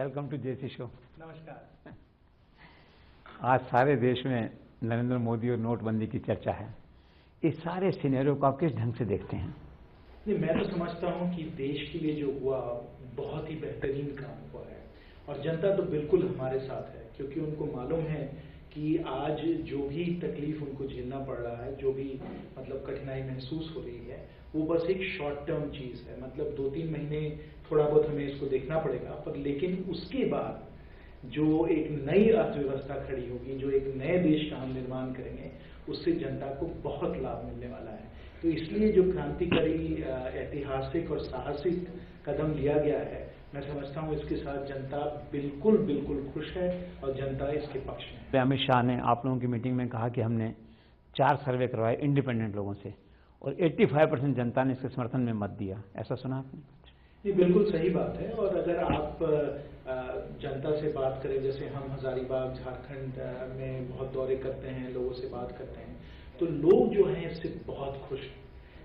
Welcome to JC show. नमस्कार। आज सारे देश में नरेंद्र मोदी और नोटबंदी की चर्चा है। इस सारे सिनेरियो को आप किस ढंग से देखते हैं? नहीं, मैं तो समझता हूँ कि देश के लिए जो हुआ बहुत ही बेहतरीन काम हुआ है और जनता तो बिल्कुल हमारे साथ है, क्योंकि उनको मालूम है कि आज जो भी तकलीफ उनको झेलना पड़ रहा है, जो भी मतलब कठिनाई महसूस हो रही है, वो बस एक शॉर्ट टर्म चीज़ है। मतलब 2-3 महीने थोड़ा बहुत हमें इसको देखना पड़ेगा, पर लेकिन उसके बाद जो एक नई अर्थव्यवस्था खड़ी होगी, जो एक नए देश का हम निर्माण करेंगे, उससे जनता को बहुत लाभ मिलने वाला है। तो इसलिए जो क्रांतिकारी ऐतिहासिक और साहसिक कदम लिया गया है, मैं समझता हूँ इसके साथ जनता बिल्कुल बिल्कुल खुश है और जनता इसके पक्ष में है। अमित शाह ने आप लोगों की मीटिंग में कहा कि हमने 4 सर्वे करवाए इंडिपेंडेंट लोगों से और 85% जनता ने इसके समर्थन में मत दिया, ऐसा सुना आपने? ये बिल्कुल सही बात है। और अगर आप जनता से बात करें, जैसे हम हजारीबाग झारखंड में बहुत दौरे करते हैं, लोगों से बात करते हैं, तो लोग जो हैं इससे बहुत खुश हैं।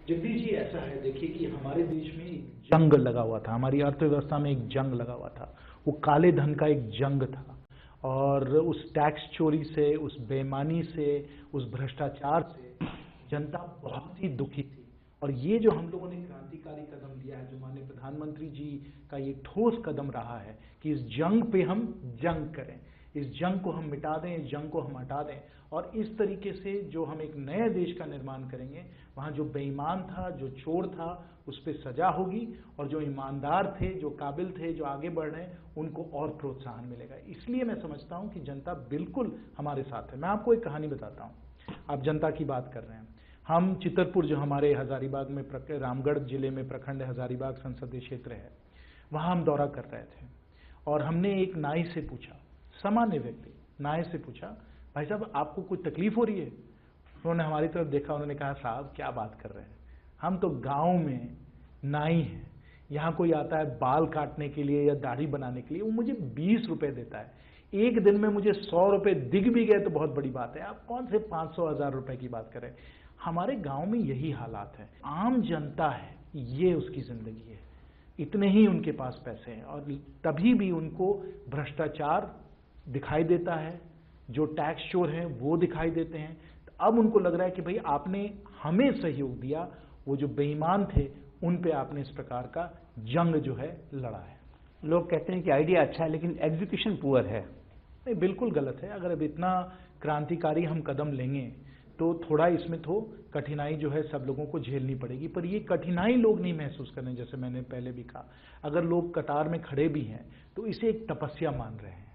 जगदीश जी, ऐसा है, देखिए कि हमारे देश में एक जंग लगा हुआ था, हमारी अर्थव्यवस्था में एक जंग लगा हुआ था। वो काले धन का एक जंग था और उस टैक्स चोरी से, उस बेईमानी से, उस भ्रष्टाचार से जनता बहुत ही दुखी थी। और ये जो हम लोगों ने क्रांतिकारी कदम लिया है, जो माननीय प्रधानमंत्री जी का ये ठोस कदम रहा है कि इस जंग पे हम जंग करें, इस जंग को हम मिटा दें, इस जंग को हम हटा दें और इस तरीके से जो हम एक नए देश का निर्माण करेंगे, वहाँ जो बेईमान था, जो चोर था, उस पर सजा होगी और जो ईमानदार थे, जो काबिल थे, जो आगे बढ़ रहे हैं, उनको और प्रोत्साहन मिलेगा। इसलिए मैं समझता हूँ कि जनता बिल्कुल हमारे साथ है। मैं आपको एक कहानी बताता हूँ। आप जनता की बात कर रहे हैं, हम चितरपुर, जो हमारे हजारीबाग में रामगढ़ जिले में प्रखंड हजारीबाग संसदीय क्षेत्र है, वहाँ हम दौरा कर रहे थे और हमने एक नाई से पूछा, सामान्य व्यक्ति नाई से पूछा, भाई साहब आपको कोई तकलीफ हो रही है? उन्होंने हमारी तरफ देखा, उन्होंने कहा, साहब क्या बात कर रहे हैं, हम तो गाँव में नाई हैं, यहाँ कोई आता है बाल काटने के लिए या दाढ़ी बनाने के लिए, वो मुझे 20 रुपये देता है, एक दिन में मुझे 100 रुपये दिख भी गए तो बहुत बड़ी बात है, आप कौन से 500-1000 रुपये की बात करें। हमारे गांव में यही हालात है, आम जनता है, ये उसकी जिंदगी है, इतने ही उनके पास पैसे हैं और तभी भी उनको भ्रष्टाचार दिखाई देता है, जो टैक्स चोर हैं वो दिखाई देते हैं। तो अब उनको लग रहा है कि भाई आपने हमें सहयोग दिया, वो जो बेईमान थे उन पे आपने इस प्रकार का जंग जो है लड़ा है। लोग कहते हैं कि आइडिया अच्छा है लेकिन एग्जीक्यूशन पुअर है। नहीं, बिल्कुल गलत है। अगर अब इतना क्रांतिकारी हम कदम लेंगे तो थोड़ा इसमें तो कठिनाई जो है सब लोगों को झेलनी पड़ेगी, पर ये कठिनाई लोग नहीं महसूस करें। जैसे मैंने पहले भी कहा, अगर लोग कतार में खड़े भी हैं तो इसे एक तपस्या मान रहे हैं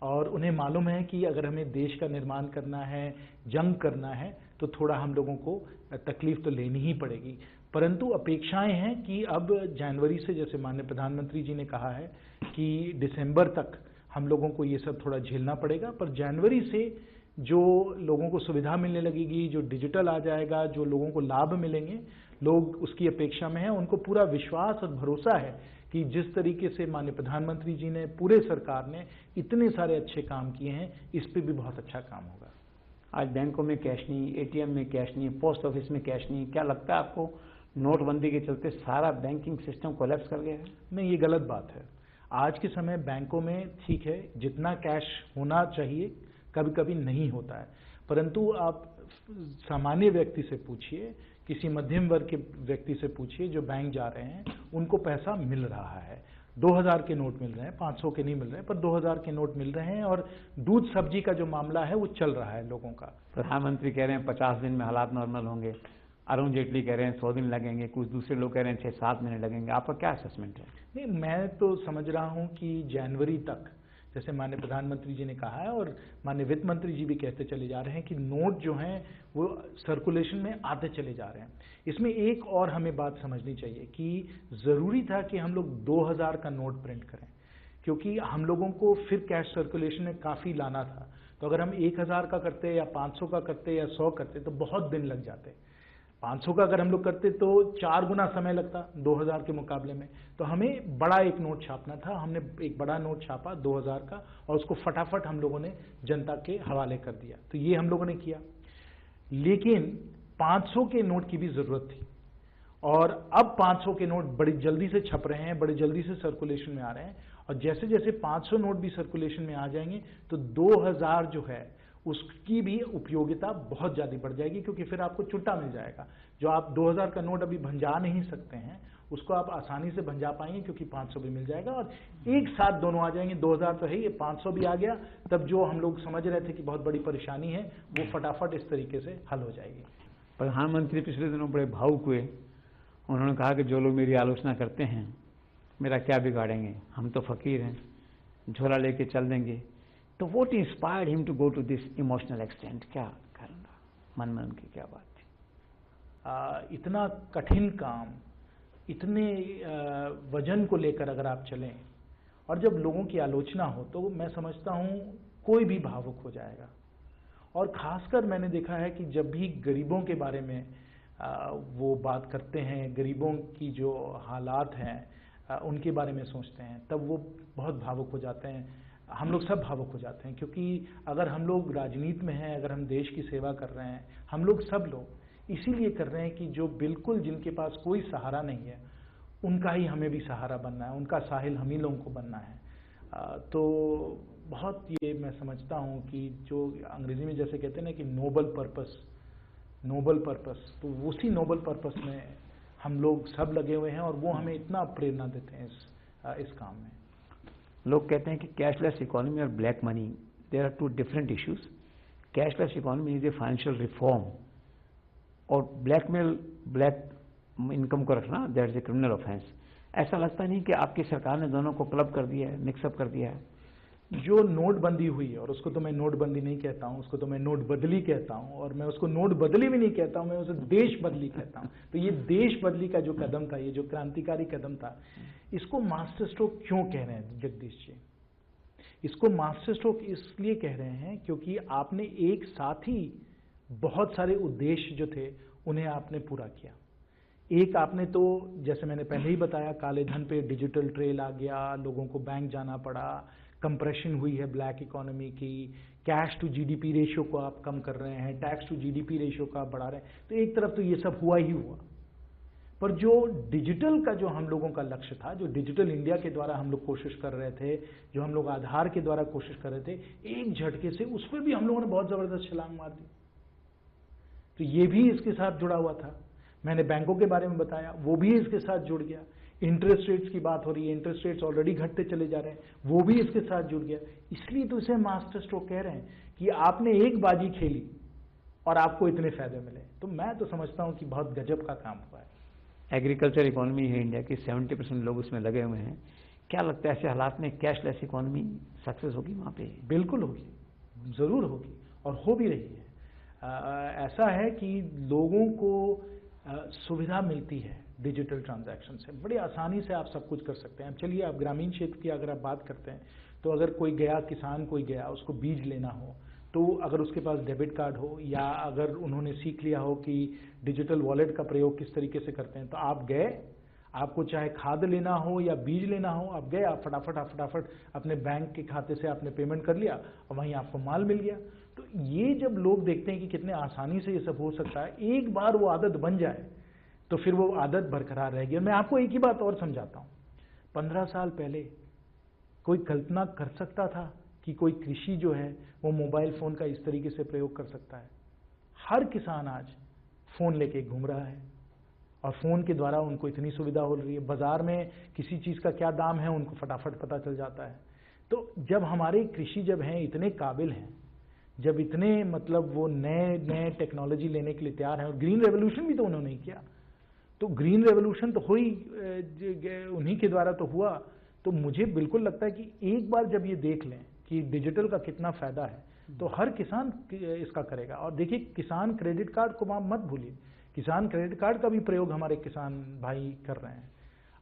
और उन्हें मालूम है कि अगर हमें देश का निर्माण करना है, जंग करना है, तो थोड़ा हम लोगों को तकलीफ तो लेनी ही पड़ेगी। परंतु अपेक्षाएं हैं कि अब जनवरी से, जैसे माननीय प्रधानमंत्री जी ने कहा है कि दिसंबर तक हम लोगों को ये सब थोड़ा झेलना पड़ेगा, पर जनवरी से जो लोगों को सुविधा मिलने लगेगी, जो डिजिटल आ जाएगा, जो लोगों को लाभ मिलेंगे, लोग उसकी अपेक्षा में हैं। उनको पूरा विश्वास और भरोसा है कि जिस तरीके से माननीय प्रधानमंत्री जी ने, पूरे सरकार ने इतने सारे अच्छे काम किए हैं, इस पे भी बहुत अच्छा काम होगा। आज बैंकों में कैश नहीं, एटीएम में कैश नहीं, पोस्ट ऑफिस में कैश नहीं, क्या लगता है आपको नोटबंदी के चलते सारा बैंकिंग सिस्टम कोलैप्स कर गया है? नहीं, ये गलत बात है। आज के समय बैंकों में ठीक है, जितना कैश होना चाहिए कभी कभी नहीं होता है, परंतु आप सामान्य व्यक्ति से पूछिए, किसी मध्यम वर्ग के व्यक्ति से पूछिए जो बैंक जा रहे हैं, उनको पैसा मिल रहा है। 2000 के नोट मिल रहे हैं, 500 के नहीं मिल रहे हैं, पर 2000 के नोट मिल रहे हैं और दूध सब्जी का जो मामला है वो चल रहा है लोगों का। प्रधानमंत्री कह रहे हैं 50 दिन में हालात नॉर्मल होंगे, अरुण जेटली कह रहे हैं 100 दिन लगेंगे, कुछ दूसरे लोग कह रहे हैं 6-7 महीने लगेंगे। आपका क्या असेसमेंट है? नहीं, मैं तो समझ रहा हूं कि जनवरी तक, जैसे माननीय प्रधानमंत्री जी ने कहा है और माननीय वित्त मंत्री जी भी कहते चले जा रहे हैं कि नोट जो हैं वो सर्कुलेशन में आते चले जा रहे हैं। इसमें एक और हमें बात समझनी चाहिए कि ज़रूरी था कि हम लोग 2000 का नोट प्रिंट करें, क्योंकि हम लोगों को फिर कैश सर्कुलेशन में काफ़ी लाना था। तो अगर हम 1000 का करते या 500 का करते या 100 करते तो बहुत दिन लग जाते। 500 का अगर हम लोग करते तो 4 गुना समय लगता 2000 के मुकाबले में। तो हमें बड़ा एक नोट छापना था, हमने एक बड़ा नोट छापा 2000 का और उसको फटाफट हम लोगों ने जनता के हवाले कर दिया। तो ये हम लोगों ने किया, लेकिन 500 के नोट की भी ज़रूरत थी और अब 500 के नोट बड़ी जल्दी से छप रहे हैं, बड़ी जल्दी से सर्कुलेशन में आ रहे हैं और जैसे जैसे 500 नोट भी सर्कुलेशन में आ जाएंगे तो 2000 जो है उसकी भी उपयोगिता बहुत ज़्यादा बढ़ जाएगी, क्योंकि फिर आपको छुट्टा मिल जाएगा। जो आप 2000 का नोट अभी भंजा नहीं सकते हैं उसको आप आसानी से भंजा पाएंगे, क्योंकि 500 भी मिल जाएगा और एक साथ दोनों आ जाएंगे। 2000 तो है, ये 500 भी आ गया, तब जो हम लोग समझ रहे थे कि बहुत बड़ी परेशानी है वो फटाफट इस तरीके से हल हो जाएगी। प्रधानमंत्री पिछले दिनों बड़े भावुक हुए। उन्होंने कहा कि जो लोग मेरी आलोचना करते हैं मेरा क्या बिगाड़ेंगे, हम तो फकीर हैं, झोला लेके चल देंगे। तो what inspired him to go to this emotional extent? क्या कारण रहा मन में उनकी, क्या बात थी? इतना कठिन काम, इतने वजन को लेकर अगर आप चलें और जब लोगों की आलोचना हो तो मैं समझता हूँ कोई भी भावुक हो जाएगा। और खासकर मैंने देखा है कि जब भी गरीबों के बारे में वो बात करते हैं, गरीबों की जो हालात हैं उनके बारे में सोचते हैं, तब वो बहुत भावुक हो जाते हैं। हम लोग सब भावुक हो जाते हैं, क्योंकि अगर हम लोग राजनीति में हैं, अगर हम देश की सेवा कर रहे हैं, हम लोग सब लोग इसीलिए कर रहे हैं कि जो बिल्कुल जिनके पास कोई सहारा नहीं है उनका ही हमें भी सहारा बनना है, उनका साहिल हम ही लोगों को बनना है। तो बहुत ये मैं समझता हूँ कि जो अंग्रेजी में जैसे कहते हैं ना कि नोबल पर्पस, तो उसी नोबल पर्पस में हम लोग सब लगे हुए हैं और वो हमें इतना प्रेरणा देते हैं इस काम में। लोग कहते हैं कि कैशलेस इकोनॉमी और black money, there are two different issues. Cashless economy is a financial reform और ब्लैक इनकम को रखना that is a criminal offence. ऐसा लगता नहीं कि आपकी सरकार ने दोनों को क्लब कर दिया है, मिक्सअप कर दिया है? जो नोटबंदी हुई है, और उसको तो मैं नोटबंदी नहीं कहता हूँ, उसको तो मैं नोट बदली कहता हूँ, और मैं उसको नोट बदली भी नहीं कहता हूँ, मैं उसे देश बदली कहता हूँ। तो ये देश बदली का जो कदम था, ये जो क्रांतिकारी कदम था, इसको मास्टर स्ट्रोक क्यों कह रहे हैं जगदीश जी? इसको मास्टर स्ट्रोक इसलिए कह रहे हैं क्योंकि आपने एक साथ ही बहुत सारे उद्देश्य जो थे उन्हें आपने पूरा किया। एक आपने तो जैसे मैंने पहले ही बताया, काले धन पे डिजिटल ट्रेल आ गया, लोगों को बैंक जाना पड़ा, कंप्रेशन हुई है ब्लैक इकोनॉमी की, कैश टू जीडीपी रेशियो को आप कम कर रहे हैं, टैक्स टू जीडीपी रेशियो को आप बढ़ा रहे हैं। तो एक तरफ तो ये सब हुआ ही हुआ, पर जो डिजिटल का जो हम लोगों का लक्ष्य था, जो डिजिटल इंडिया के द्वारा हम लोग कोशिश कर रहे थे, जो हम लोग आधार के द्वारा कोशिश कर रहे थे, एक झटके से उस पर भी हम लोगों ने बहुत जबरदस्त छलांग मार दी। तो ये भी इसके साथ जुड़ा हुआ था। मैंने बैंकों के बारे में बताया, वो भी इसके साथ जुड़ गया। इंटरेस्ट रेट्स की बात हो रही है, इंटरेस्ट रेट्स ऑलरेडी घटते चले जा रहे हैं, वो भी इसके साथ जुड़ गया। इसलिए तो इसे मास्टर स्ट्रोक कह रहे हैं कि आपने एक बाजी खेली और आपको इतने फायदे मिले। तो मैं तो समझता हूं कि बहुत गजब का काम हुआ है। एग्रीकल्चर इकोनॉमी है इंडिया की, 70% लोग उसमें लगे हुए हैं। क्या लगता है ऐसे हालात में कैशलेस इकोनॉमी सक्सेस होगी वहाँ पे? बिल्कुल होगी, ज़रूर होगी, और हो भी रही है। ऐसा है कि लोगों को सुविधा मिलती है डिजिटल ट्रांजैक्शन से, बड़ी आसानी से आप सब कुछ कर सकते हैं। अब चलिए, आप ग्रामीण क्षेत्र की अगर आप बात करते हैं तो अगर कोई गया, किसान कोई गया, उसको बीज लेना हो, तो अगर उसके पास डेबिट कार्ड हो या अगर उन्होंने सीख लिया हो कि डिजिटल वॉलेट का प्रयोग किस तरीके से करते हैं, तो आप गए, आपको चाहे खाद लेना हो या बीज लेना हो, आप गए, आप फटाफट अपने बैंक के खाते से आपने पेमेंट कर लिया और वहीं आपको माल मिल गया। तो ये जब लोग देखते हैं कि कितने आसानी से ये सब हो सकता है, एक बार वो आदत बन जाए तो फिर वो आदत बरकरार रहेगी। और मैं आपको एक ही बात और समझाता हूँ, 15 साल पहले कोई कल्पना कर सकता था कि कोई कृषि जो है वो मोबाइल फ़ोन का इस तरीके से प्रयोग कर सकता है? हर किसान आज फ़ोन लेके घूम रहा है और फ़ोन के द्वारा उनको इतनी सुविधा हो रही है, बाज़ार में किसी चीज़ का क्या दाम है उनको फटाफट पता चल जाता है। तो जब हमारे कृषि जब हैं इतने काबिल हैं, जब इतने मतलब वो नए टेक्नोलॉजी लेने के लिए तैयार हैं, और ग्रीन रेवोल्यूशन भी तो उन्होंने किया, तो ग्रीन रेवोल्यूशन तो हुई उन्हीं के द्वारा तो हुआ। तो मुझे बिल्कुल लगता है कि एक बार जब ये देख लें कि डिजिटल का कितना फ़ायदा है, तो हर किसान इसका करेगा। और देखिए, किसान क्रेडिट कार्ड को आप मत भूलिए, किसान क्रेडिट कार्ड का भी प्रयोग हमारे किसान भाई कर रहे हैं।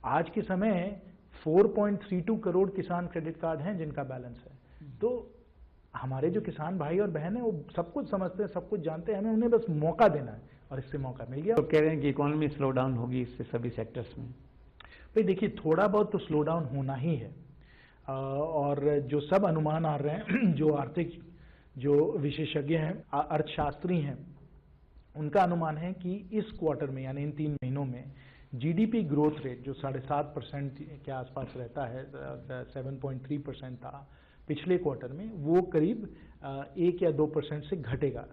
आज के समय 4.32 करोड़ किसान क्रेडिट कार्ड हैं जिनका बैलेंस है। तो हमारे जो किसान भाई और बहन हैं वो सब कुछ समझते हैं, सब कुछ जानते हैं, हमें उन्हें बस मौका देना है, और इससे मौका मिल गया। तो कह रहे हैं कि इकोनॉमी स्लो डाउन होगी इससे सभी सेक्टर्स में। भाई देखिए, थोड़ा बहुत तो स्लो डाउन होना ही है, और जो सब अनुमान आ रहे हैं, जो आर्थिक जो विशेषज्ञ हैं, अर्थशास्त्री हैं, उनका अनुमान है कि इस क्वार्टर में यानी इन 3 महीनों में जीडीपी ग्रोथ रेट जो 7.5% के आसपास रहता है, 7.3% था पिछले क्वार्टर में, वो करीब 1 या 2% से घटेगा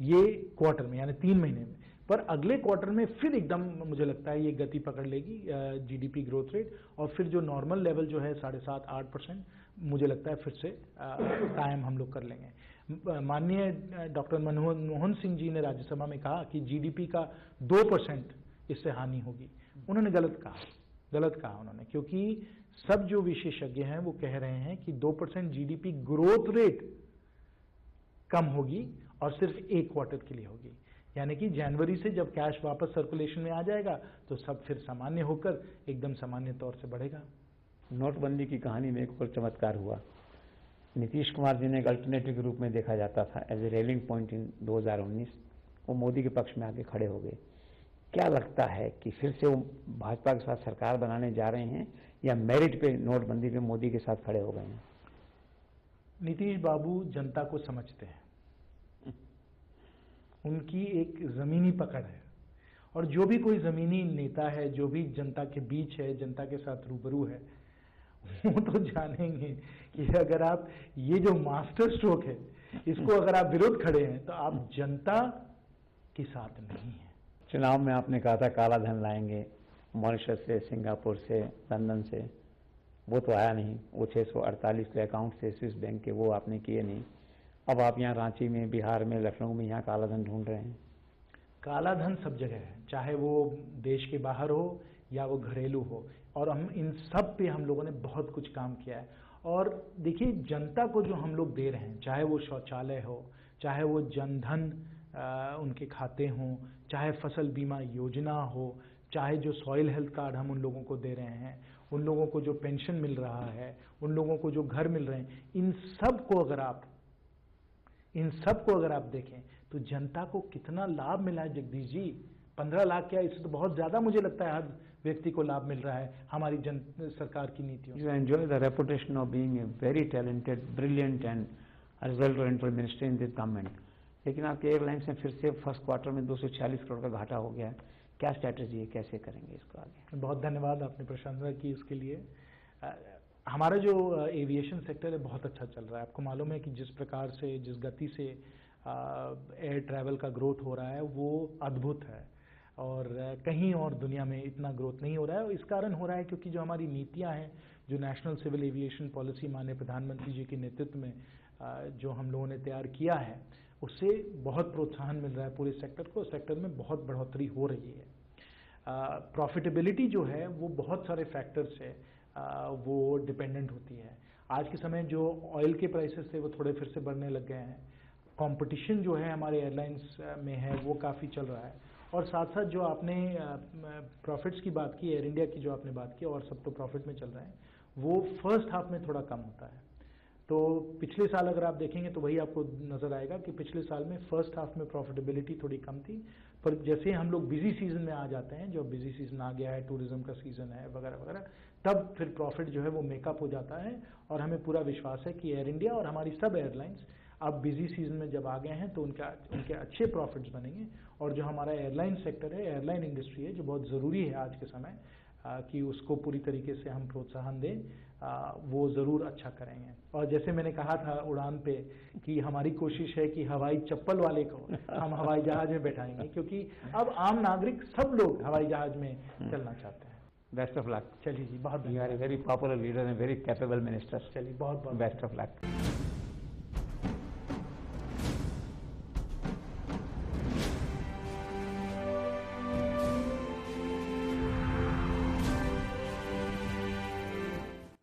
ये क्वार्टर में, यानी 3 महीने में। पर अगले क्वार्टर में फिर एकदम मुझे लगता है ये गति पकड़ लेगी जीडीपी ग्रोथ रेट, और फिर जो नॉर्मल लेवल जो है 7.5-8% मुझे लगता है फिर से कायम हम लोग कर लेंगे। माननीय डॉक्टर मनमोहन सिंह जी ने राज्यसभा में कहा कि जीडीपी का 2% इससे हानि होगी। उन्होंने गलत कहा उन्होंने, क्योंकि सब जो विशेषज्ञ हैं वो कह रहे हैं कि 2% जीडीपी ग्रोथ रेट कम होगी और सिर्फ एक क्वार्टर के लिए होगी, यानी कि जनवरी से जब कैश वापस सर्कुलेशन में आ जाएगा तो सब फिर सामान्य होकर एकदम सामान्य तौर से बढ़ेगा। नोटबंदी की कहानी में एक और चमत्कार हुआ। नीतीश कुमार जी ने एक अल्टरनेटिव के रूप में देखा जाता था as a rallying point in 2019, वो मोदी के पक्ष में आके खड़े हो गए। क्या लगता है कि फिर से वो भाजपा के साथ सरकार बनाने जा रहे हैं या मेरिट पे नोटबंदी पे मोदी के साथ खड़े हो गए हैं? नीतीश बाबू जनता को समझते हैं, उनकी एक जमीनी पकड़ है, और जो भी कोई जमीनी नेता है, जो भी जनता के बीच है, जनता के साथ रूबरू है, वो तो जानेंगे कि अगर आप ये जो मास्टर स्ट्रोक है इसको अगर आप विरोध खड़े हैं तो आप जनता के साथ नहीं है। चुनाव में आपने कहा था काला धन लाएंगे मॉरिशस से, सिंगापुर से, लंदन से, वो तो आया नहीं। वो 648 के अकाउंट से स्विस बैंक के, वो आपने किए नहीं। अब आप यहाँ रांची में, बिहार में, लखनऊ में यहाँ काला धन ढूंढ रहे हैं। काला धन सब जगह है, चाहे वो देश के बाहर हो या वो घरेलू हो, और हम इन सब पे हम लोगों ने बहुत कुछ काम किया है। और देखिए, जनता को जो हम लोग दे रहे हैं, चाहे वो शौचालय हो, चाहे वो जनधन उनके खाते हों, चाहे फसल बीमा योजना हो, चाहे जो सॉइल हेल्थ कार्ड हम उन लोगों को दे रहे हैं, उन लोगों को जो पेंशन मिल रहा है, उन लोगों को जो घर मिल रहे हैं, इन सब को अगर आप देखें तो जनता को कितना लाभ मिला है जगदीश जी। 15 लाख क्या, इससे तो बहुत ज्यादा मुझे लगता है हर व्यक्ति को लाभ मिल रहा है हमारी सरकार की नीतियों। You enjoy the reputation of being a very talented, brilliant and result oriented minister in this government, लेकिन आपके एयरलाइंस में फिर से फर्स्ट क्वार्टर में 246 करोड़ का घाटा हो गया है। क्या स्ट्रैटेजी है, कैसे करेंगे इसको आगे? बहुत धन्यवाद, आपने प्रशंसा की इसके लिए। हमारा जो एविएशन सेक्टर है बहुत अच्छा चल रहा है। आपको मालूम है कि जिस प्रकार से, जिस गति से एयर ट्रैवल का ग्रोथ हो रहा है वो अद्भुत है, और कहीं और दुनिया में इतना ग्रोथ नहीं हो रहा है। और इस कारण हो रहा है क्योंकि जो हमारी नीतियां हैं, जो नेशनल सिविल एविएशन पॉलिसी माननीय प्रधानमंत्री जी के नेतृत्व में जो हम लोगों ने तैयार किया है, उससे बहुत प्रोत्साहन मिल रहा है पूरे सेक्टर को। सेक्टर में बहुत बढ़ोतरी हो रही है। प्रॉफिटेबिलिटी जो है वो बहुत सारे फैक्टर से वो डिपेंडेंट होती है। आज के समय जो ऑयल के प्राइसेस थे वो थोड़े फिर से बढ़ने लग गए हैं। कंपटीशन जो है हमारे एयरलाइंस में है वो काफ़ी चल रहा है, और साथ साथ जो आपने प्रॉफिट्स की बात की, एयर इंडिया की जो आपने बात की, और सब तो प्रॉफिट में चल रहे हैं, वो फर्स्ट हाफ में थोड़ा कम होता है। तो पिछले साल अगर आप देखेंगे तो वही आपको नजर आएगा कि पिछले साल में फर्स्ट हाफ में प्रॉफिटेबिलिटी थोड़ी कम थी, पर जैसे हम लोग बिजी सीजन में आ जाते हैं, जो बिजी सीजन आ गया है, टूरिज्म का सीजन है वगैरह वगैरह, तब फिर प्रॉफिट जो है वो मेकअप हो जाता है। और हमें पूरा विश्वास है कि एयर इंडिया और हमारी सब एयरलाइंस अब बिजी सीजन में जब आ गए हैं तो उनके अच्छे प्रॉफिट्स बनेंगे। और जो हमारा एयरलाइन सेक्टर है, एयरलाइन इंडस्ट्री है, जो बहुत ज़रूरी है आज के समय कि उसको पूरी तरीके से हम प्रोत्साहन दें, वो ज़रूर अच्छा करेंगे। और जैसे मैंने कहा था उड़ान पे कि हमारी कोशिश है कि हवाई चप्पल वाले को हम हवाई जहाज में बैठाएंगे, क्योंकि अब आम नागरिक सब लोग हवाई जहाज में चलना चाहते हैं। Best of luck. चलिए जी, बहुत you are a very popular leader and very capable minister. चलिए, बहुत बहुत बेस्ट ऑफ लक।